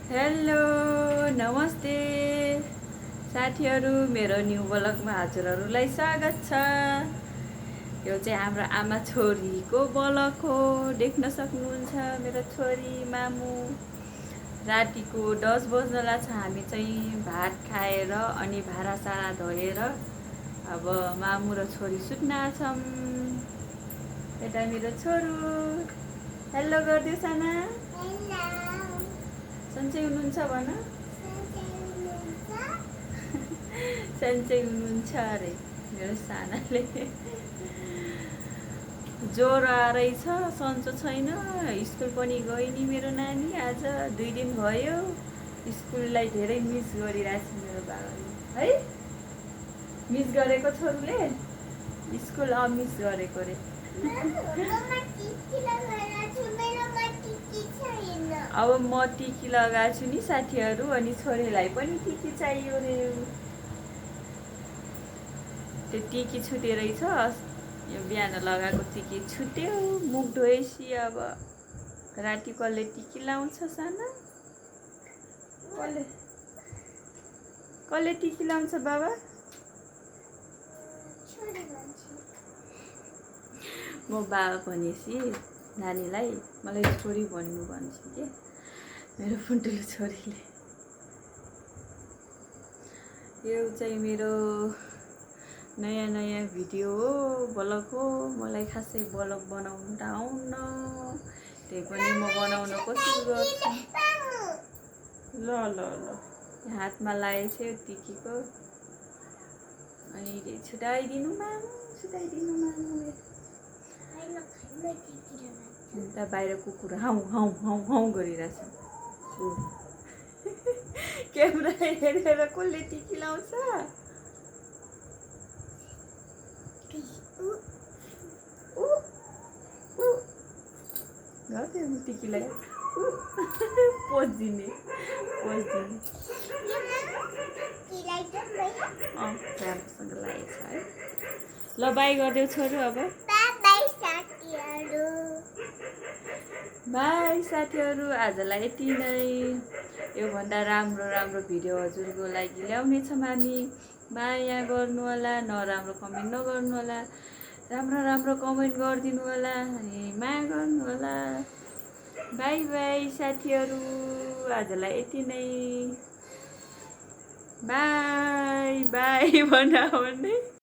Hello नमस्ते साथीहरू, मेरो न्यू ब्लगमा हजुरहरूलाई स्वागत छ। यो चाहिँ हाम्रो आमा छोरीको ब्लग हो। देख्न सक्नुहुन्छ मेरो छोरी मामु। रातिको 10 बज्नला छ। हामी चाहिँ भात खाएर अनि भाँडासाँडा धोएर अब मामु र छोरी सुत्न आछौँ। यता मेरो छोरो हेलो गरिदियो साना। सन्चै हुनुहुन्छ भन। सन्चै हुनुहुन्छ अरे मेरो सानाले। ज्वरो आएछ, सन्चो छैन। स्कुल पनि गयो नि मेरो नानी। आज 2 दिन भयो। स्कुललाई धेरै मिस गरिरहेछ मेरो बाबाले है। मिस गरेको छोरीले स्कुल मिस गरेको रे। अब म टिकी लगाएको छु नि साथीहरू, अनि छोरीलाई पनि टिकी चाहियो रे। त्यो टिकी छुटेर छ। यो बिहान लगाएको टिकी छुट्यो। मुख धोएपछि अब राति कसले टिकी लाउँछ साना? कसले टिकी लाउँछ बाबा? म बाबा भनेपछि नानीलाई मलाई छोरी भन्नु भन्छु के मेरो फुन्टुलो छोरीले। यो चाहिँ मेरो नयाँ भिडियो हो, ब्लग हो। मलाई खासै ब्लग बनाउनु त आउन्न, त्यही पनि म बनाउन कोसिस गर्छु। ल ल ल हातमा लागेको छ टिकीको। अनि छुटाइदिनु मामु, छुटाइदिनु मामु। उता बाहिर कुकुर हाउ हाउ हाउ हाउ गरिरहेछ। क्यामेरा हेरेर कसले टिकी लाउँछ? टिकीलाई पोज दिने राम्रोसँग लागेको छ है। ल बाई गरिदेऊ छोरो अब। बाई साथीहरू, आजलाई यति नै। योभन्दा राम्रो भिडियो हजुरको लागि ल्याउनेछौँ हामी। माया गर्नु होला, नराम्रो कमेन्ट नगर्नु होला, राम्रो कमेन्ट गरिदिनु होला, अनि माया गर्नु होला। बाई बाई साथीहरू, आजलाई यति नै। बाई बाई भन्दा भन्दै